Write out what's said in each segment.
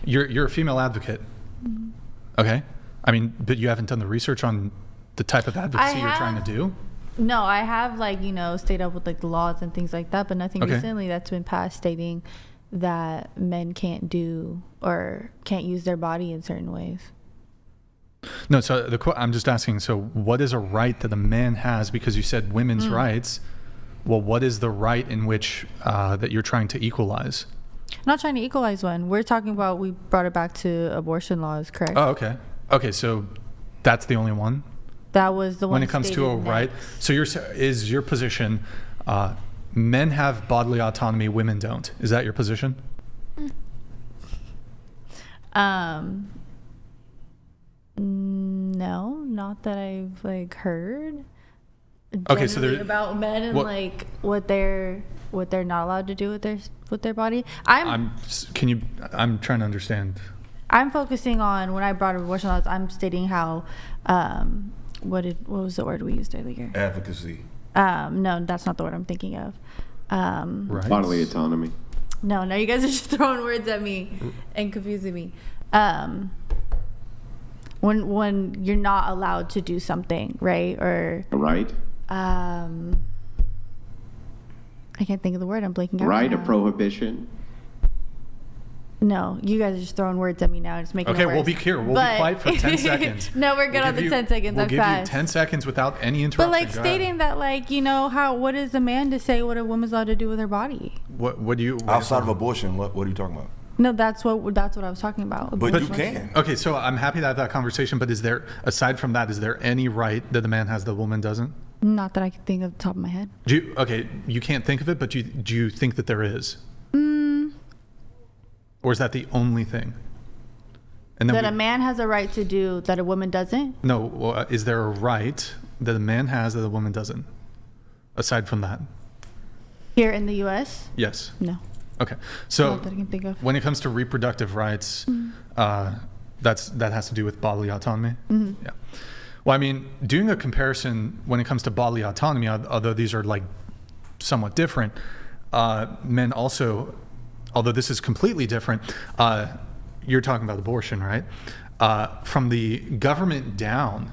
You're a female advocate. Mm-hmm. Okay. I mean, but you haven't done the research on the type of advocacy you're trying to do? No, I have stayed up with the laws and things like that, but nothing recently that's been passed stating that men can't do or can't use their body in certain ways. No, so I'm just asking, so what is a right that a man has? Because you said women's rights. Well, what is the right in which that you're trying to equalize? I'm not trying to equalize one. We're talking about, we brought it back to abortion laws, correct? Oh, okay. Okay, so that's the only one? That was the one. When it comes to a right, so is your position, men have bodily autonomy, women don't? Is that your position? No, not that I've hered. Okay, so there's about men and what they're not allowed to do with their body. I'm trying to understand. I'm focusing on, when I brought up abortion laws, I'm stating how what was the word we used earlier? Advocacy. No, that's not the word I'm thinking of. Right. Bodily autonomy. No, you guys are just throwing words at me and confusing me. When you're not allowed to do something, right? Or a right? I can't think of the word. I'm blanking out. Right, a prohibition. No, you guys are just throwing words at me now. It's making it worse. We'll be here. We'll be quiet for 10 seconds. No, we're good on the 10 seconds. We'll give you 10 seconds without any interruption. But stating that, what is a man to say what a woman's allowed to do with her body? What do you... Outside of abortion, what are you talking about? No, that's what I was talking about. But you can. Okay, so I'm happy to have that conversation, but aside from that, is there any right that the man has that the woman doesn't? Not that I can think of the top of my head. You can't think of it, but do you think that there is? Or is that the only thing? And then that a man has a right to do that a woman doesn't? No, is there a right that a man has that a woman doesn't? Aside from that. Here in the U.S.? Yes. No. Okay, so not that I can think of. When it comes to reproductive rights, that has to do with bodily autonomy. Mm-hmm. Yeah. Well, I mean, doing a comparison when it comes to bodily autonomy, although these are somewhat different, men also, although this is completely different, you're talking about abortion, right? From the government down,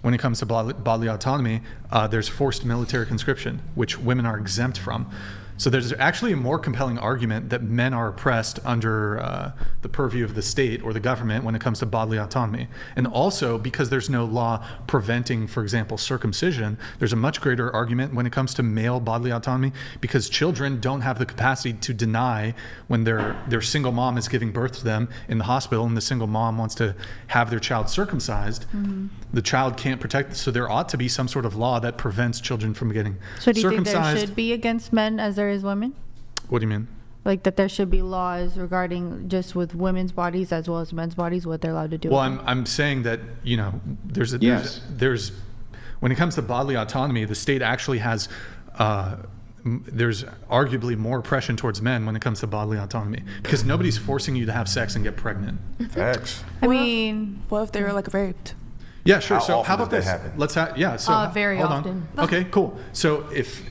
when it comes to bodily autonomy, there's forced military conscription, which women are exempt from. So there's actually a more compelling argument that men are oppressed under the purview of the state or the government when it comes to bodily autonomy. And also, because there's no law preventing, for example, circumcision, there's a much greater argument when it comes to male bodily autonomy, because children don't have the capacity to deny when their single mom is giving birth to them in the hospital and the single mom wants to have their child circumcised. Mm-hmm. The child can't protect. So there ought to be some sort of law that prevents children from getting circumcised. So do you think there should be against men as there is women? What do you mean? That there should be laws regarding just with women's bodies as well as men's bodies, what they're allowed to do. Well, I'm saying that, there's when it comes to bodily autonomy, the state actually has there's arguably more oppression towards men when it comes to bodily autonomy, because nobody's forcing you to have sex and get pregnant. Facts. I mean, what if they were raped? Yeah, sure. How about this? Happen? Let's have So very hold often. On. Okay, cool. So if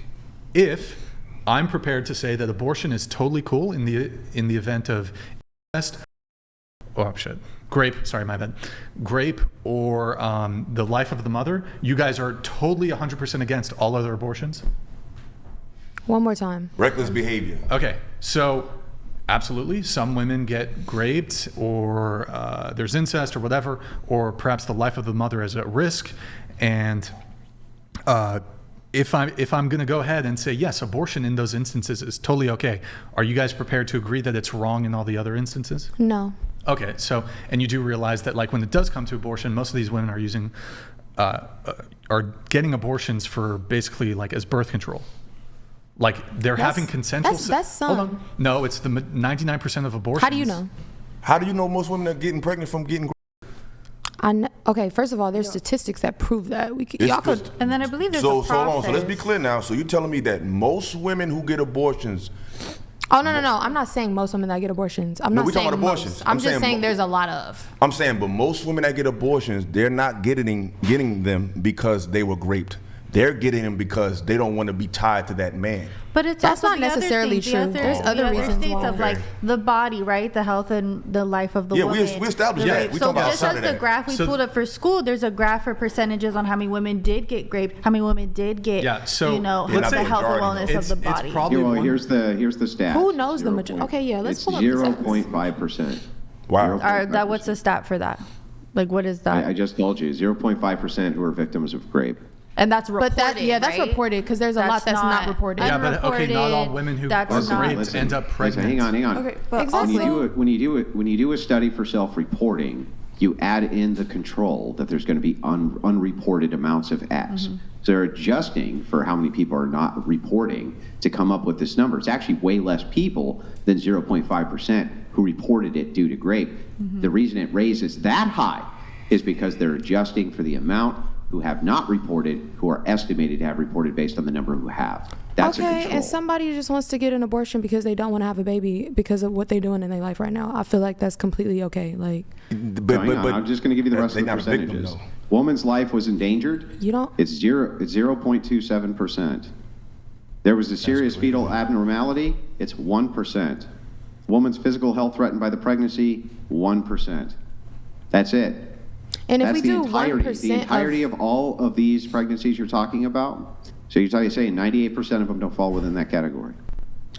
I'm prepared to say that abortion is totally cool in the event of grape or the life of the mother, you guys are totally 100% against all other abortions? One more time. Reckless behavior. Okay, so absolutely, some women get raped, or there's incest or whatever, or perhaps the life of the mother is at risk, and if I'm going to go ahead and say yes, abortion in those instances is totally okay, are you guys prepared to agree that it's wrong in all the other instances? No. Okay, so, and you do realize that when it does come to abortion, most of these women are using are getting abortions for basically as birth control. They're having consensual sex. That's some. Hold on. No, it's the 99% of abortions. How do you know? How do you know most women are getting pregnant from getting? Okay, first of all, there's statistics that prove that. Y'all could, and then I believe there's so a process. Hold on. So let's be clear now. So you're telling me that most women who get abortions. Oh no! I'm not saying most women that get abortions. I'm not saying talking about abortions. I'm just saying there's a lot of. I'm saying, but most women that get abortions, they're not getting them because they were raped. they're getting them because they don't want to be tied to that man. But it's That's also not the necessarily other thing, true. There's other reasons states why. of like the body, right? The health and the life of the Yeah, woman. we established The that. rape. We So talked about just some as of the that. graph we So- pulled up for school, there's a graph for percentages on how many women did get raped, how many women did get, Yeah, so let's the say health and majority, wellness of the body. probably Well, one, here's the stat. Who knows the majority? Okay, yeah, let's It's pull up the stats. 0.5%. Wow. What's the stat for that? Like, what is that? I just told you, 0.5% who are victims of rape. And that's reported, But that's right? reported because there's a lot that's not reported. Yeah, but okay, not all unreported, women who that's are not- raped end up pregnant. Hang on. Okay, but When also- you do a study for self-reporting, you add in the control that there's going to be unreported amounts of X. Mm-hmm. So they're adjusting for how many people are not reporting to come up with this number. It's actually way less people than 0.5% who reported it due to rape. Mm-hmm. The reason it raises that high is because they're adjusting for the amount who have not reported, who are estimated to have reported based on the number who have. That's a Okay, control. and somebody just wants to get an abortion because they don't want to have a baby because of what they're doing in their life right now. I feel like that's completely okay. Like, But, Hang on, I'm just going to give you the rest they of the not a victim, percentages. though. Woman's life was endangered. you don't. It's 0.27%. There was a serious fetal abnormality. It's 1%. Woman's physical health threatened by the pregnancy, 1%. That's it. And if That's we the do entirety 1% of all of these pregnancies you're talking about. So you're saying 98% of them don't fall within that category.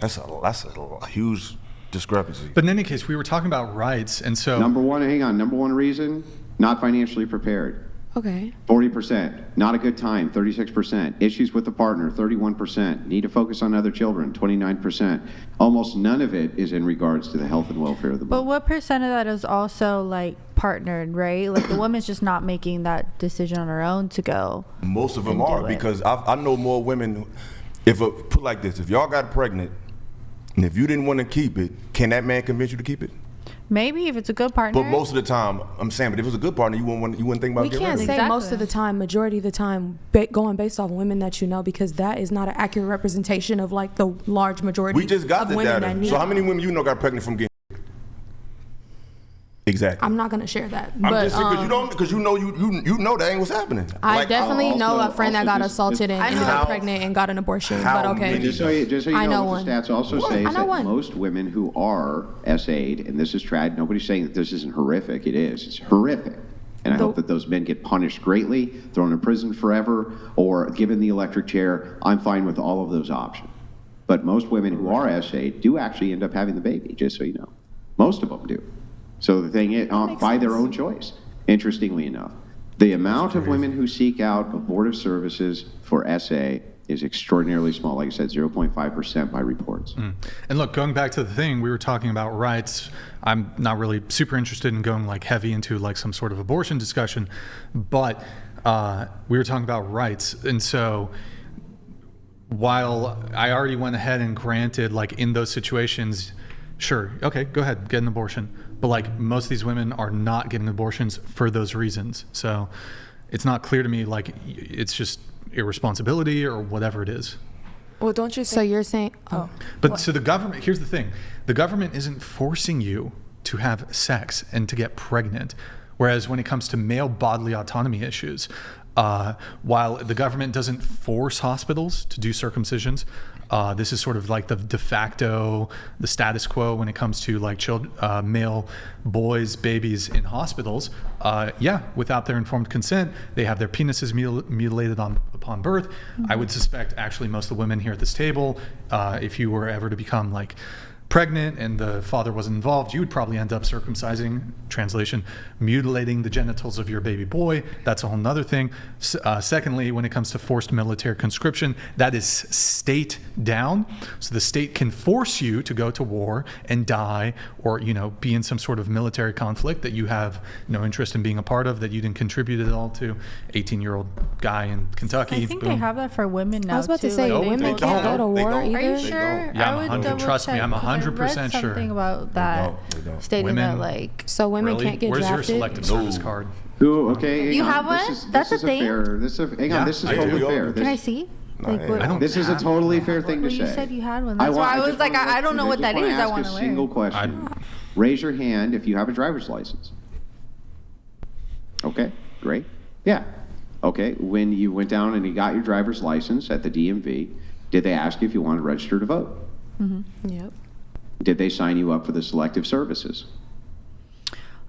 That's a huge discrepancy. But in any case, we were talking about rights, and so Number one reason, not financially prepared. okay. 40%, not a good time, 36%. Issues with the partner, 31%. Need to focus on other children, 29%. Almost none of it is in regards to the health and welfare of the But mother. what percent of that is also like partnered, right? Like the woman's just not making that decision on her own to go. Most of them and do are it. because I know more women. Put like this, if y'all got pregnant and if you didn't want to keep it, can that man convince you to keep it? Maybe if it's a good partner. But most of the time, I'm saying, but if it was a good partner, you wouldn't think about We getting can't rid of say it. Exactly. most of the time, majority of the time, going based off women that you know, because that is not an accurate representation of like the large majority We just got of the women data. that need. So how many women you know got pregnant from getting? Exactly. I'm not gonna share that, I'm but just saying because you know that ain't what's happening. I Like, definitely know a friend that got just- assaulted and I ended know. up pregnant and got an abortion. How But okay, many- Just so you I know know what one. the stats also say I is know that one. most women who are SA'd, and this is trad, nobody's saying that this isn't horrific. It is. It's horrific. And I hope that those men get punished greatly, thrown in prison forever, or given the electric chair. I'm fine with all of those options. But most women who are SA'd do actually end up having the baby, just so you know. Most of them do. So the thing is, by their own choice, interestingly enough. The amount of women who seek out abortive services for SA is extraordinarily small. Like I said, 0.5% by reports. And look, going back to the thing, we were talking about rights. I'm not really super interested in going like heavy into like some sort of abortion discussion, but we were talking about rights. And so while I already went ahead and granted like in those situations, sure, okay, go ahead, get an abortion. But like most of these women are not getting abortions for those reasons. So it's not clear to me like it's just irresponsibility or whatever it is. Well, don't you think? so you're saying, oh, But so the government, here's the thing, the government isn't forcing you to have sex and to get pregnant. Whereas when it comes to male bodily autonomy issues, while the government doesn't force hospitals to do circumcisions, this is sort of like the de facto, the status quo when it comes to like male boys, babies in hospitals. Without their informed consent, they have their penises mutilated upon birth. I would suspect actually most of the women here at this table, if you were ever to become like pregnant and the father wasn't involved, you would probably end up circumcising, translation, mutilating the genitals of your baby boy. That's a whole nother thing. Secondly, when it comes to forced military conscription, that is state down. So the state can force you to go to war and die or, be in some sort of military conflict that you have no interest in being a part of, that you didn't contribute at all to. 18-year-old guy in Kentucky. I think boom. they have that for women now. I was about to too, say like, No, women they can't go don't. to They war don't. Are you either. They sure? don't. Yeah, I'm I would 100 double trust me, check, I'm 'cause I read 100% sure. Something about that, They don't. stating Women- that like. So women Really? can't get Where's drafted. your selective service card? Ooh, okay. hang You on. have This one? is- That's this a is thing? Hang on, Yeah, this is I do. totally fair. Can I see? Like, yeah. what, I don't This is a have totally one. fair thing well, to you say. said you had one. That's why I was just like, wanna I don't know what that is. I ask want a to single learn. question. Raise your hand if you have a driver's license. Okay, great. Yeah. Okay, when you went down and you got your driver's license at the DMV, did they ask you if you wanted to register to vote? Yep. Did they sign you up for the selective services?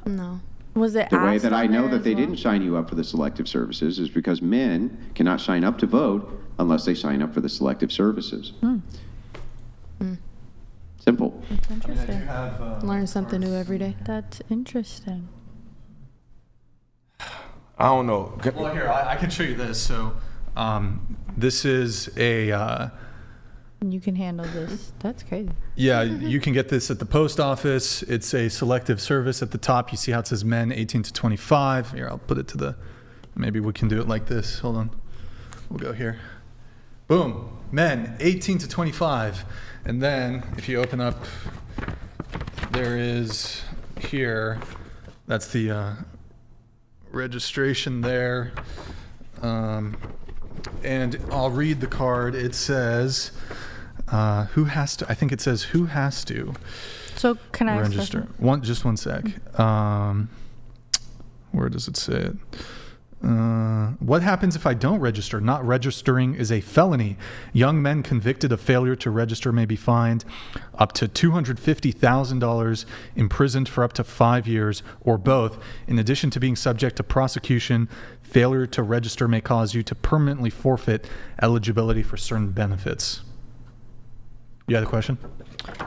No. Was it The way asked that I on know there that as they well? didn't sign you up for the selective services is because men cannot sign up to vote unless they sign up for the selective services. Simple. That's interesting. Learn something new every day. That's interesting. I don't know. Well, here, I can show you this. So this is a, You can handle this. That's crazy. yeah, you can get this at the post office. It's a selective service at the top. You see how it says men 18 to 25. Here, I'll put it to the, maybe we can do it like this. Hold on. We'll go here. Boom. Men 18 to 25. And then if you open up, there is here, that's the registration there. And I'll read the card. It says, who has to, I think it says who has to So can I ask a register. question? Just one sec. Where does it say it? What happens if I don't register? Not registering is a felony. Young men convicted of failure to register may be fined up to $250,000, imprisoned for up to 5 years, or both. In addition to being subject to prosecution, failure to register may cause you to permanently forfeit eligibility for certain benefits. You had a question?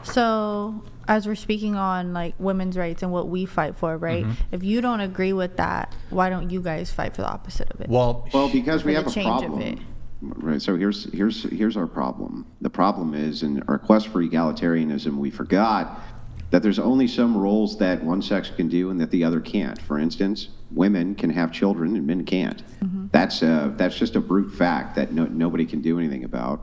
So, as we're speaking on like women's rights and what we fight for, right? If you don't agree with that, why don't you guys fight for the opposite of it? Well, Because we For have the a change of it. problem. Right. So here's our problem. The problem is in our quest for egalitarianism, we forgot that there's only some roles that one sex can do and that the other can't. For instance, women can have children and men can't. That's just a brute fact that nobody can do anything about.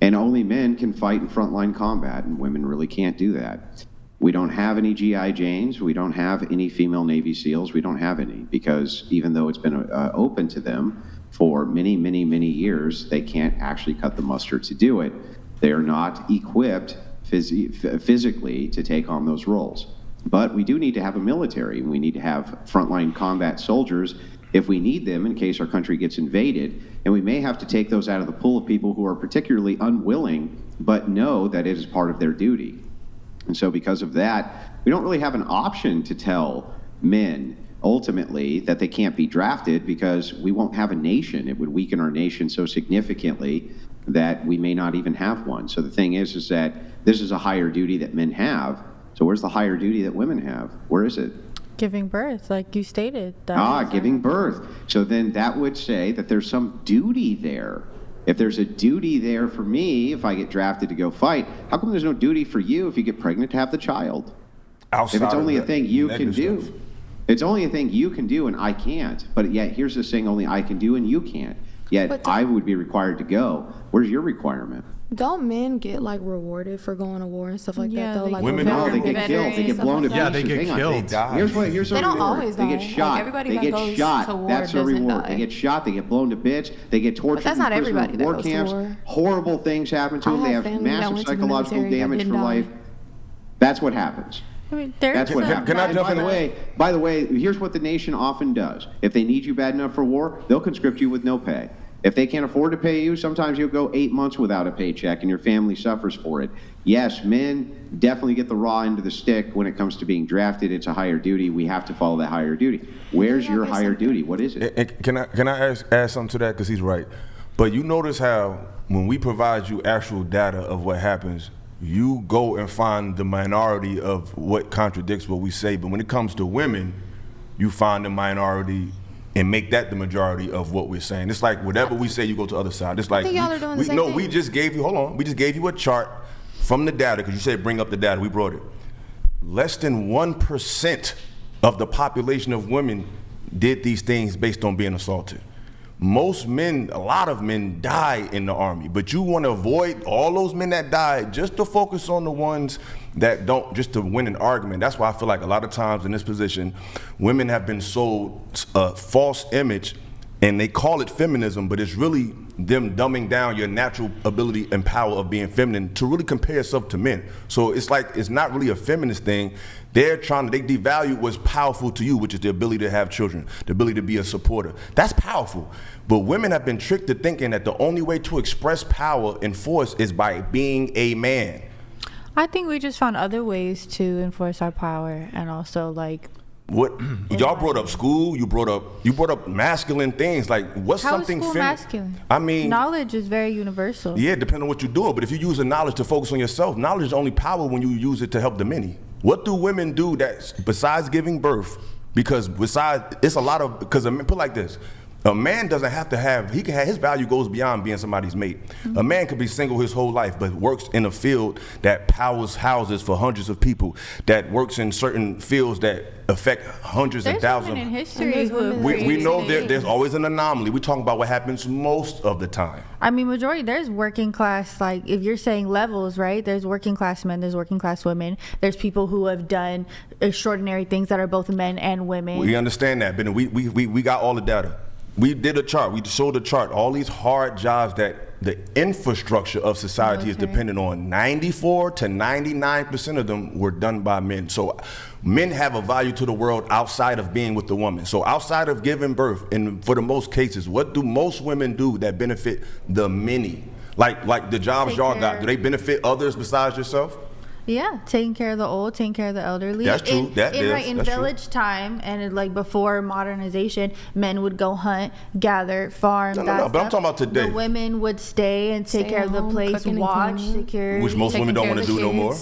And only men can fight in frontline combat, and women really can't do that. We don't have any GI Janes. We don't have any female Navy SEALs. We don't have any because even though it's been open to them for many, many, many years, they can't actually cut the mustard to do it. They are not equipped physically to take on those roles. But we do need to have a military, and we need to have frontline combat soldiers if we need them in case our country gets invaded. And we may have to take those out of the pool of people who are particularly unwilling, but know that it is part of their duty. And so because of that, we don't really have an option to tell men ultimately that they can't be drafted because we won't have a nation. It would weaken our nation so significantly that we may not even have one. So the thing is that this is a higher duty that men have. So where's the higher duty that women have? Where is it? Giving birth, like you stated. That is Giving birth. So then that would say that there's some duty there. If there's a duty there for me, if I get drafted to go fight, how come there's no duty for you if you get pregnant to have the child? Outside If it's only a of thing you can negative do. stuff. It's only a thing you can do and I can't. But yet here's this thing only I can do and you can't. Yet But I would be required to go. Where's your requirement? Don't men get like rewarded for going to war and stuff like Yeah, that though? they Like Women No, they veterans get and killed. They get stuff blown to like Yeah, that. they pieces. get Hang on. killed. They die. Here's They our don't reward. always They die. get Like, shot. everybody They that get goes shot. to war That's their doesn't reward. die. They get shot. They get blown to bits. They get tortured. that's not in prisoner everybody of that war goes to camps. war. Horrible things happen to I them. They have have family that massive went to the psychological military that damage didn't for die. life. That's what happens. I mean, there's That's what some- happens. Can I And jump in? by the way, here's what the nation often does. If they need you bad enough for war, they'll conscript you with no pay. If they can't afford to pay you, sometimes you'll go 8 months without a paycheck and your family suffers for it. Yes, men definitely get the raw end of the stick when it comes to being drafted. It's a higher duty. We have to follow that higher duty. Where's your higher duty? What is it? And can I add something to that? Because he's right. But you notice how when we provide you actual data of what happens, you go and find the minority of what contradicts what we say. But when it comes to women, you find the minority and make that the majority of what we're saying. It's like whatever we say, you go to the other side. It's like think y'all are doing the same no, thing. we just gave you. Hold on, we just gave you a chart from the data because you said bring up the data. We brought it. Less than 1% of the population of women did these things based on being assaulted. Most men, a lot of men die in the army, but you want to avoid all those men that died just to focus on the ones that don't, just to win an argument. That's why I feel like a lot of times in this position, women have been sold a false image and they call it feminism, but it's really them dumbing down your natural ability and power of being feminine to really compare yourself to men. So it's like, it's not really a feminist thing. They devalue what's powerful to you, which is the ability to have children, the ability to be a supporter. That's powerful. But women have been tricked to thinking that the only way to express power and force is by being a man. I think we just found other ways to enforce our power, and also like. What y'all brought up school? You brought up masculine things. Like, what's How something is school masculine? I mean, knowledge is very universal. Yeah, depending on what you're doing. But if you use the knowledge to focus on yourself, knowledge is only power when you use it to help the many. What do women do that besides giving birth? Because it's a lot of, because put it like this. A man doesn't have to have, his value goes beyond being somebody's mate. A man could be single his whole life, but works in a field that powers houses for hundreds of people, that works in certain fields that affect hundreds and thousands. Women in history who we know there's always an anomaly. We're talking about what happens most of the time. I mean, majority, there's working class, like if you're saying levels, right? There's working class men, there's working class women. There's people who have done extraordinary things that are both men and women. We understand that, but we got all the data. We did a chart. We showed a chart. All these hard jobs that the infrastructure of society is dependent on, 94 to 99% of them were done by men. So men have a value to the world outside of being with the woman. So outside of giving birth, and for the most cases, what do most women do that benefit the many? Like the jobs y'all got, do they benefit others besides yourself? Yeah, taking care of the old, taking care of the elderly. That's true. In village time, and like before modernization, men would go hunt, gather, farm. No, but I'm talking about today. The women would stay and take care of the place, watch, security. Which most women don't want to do no more.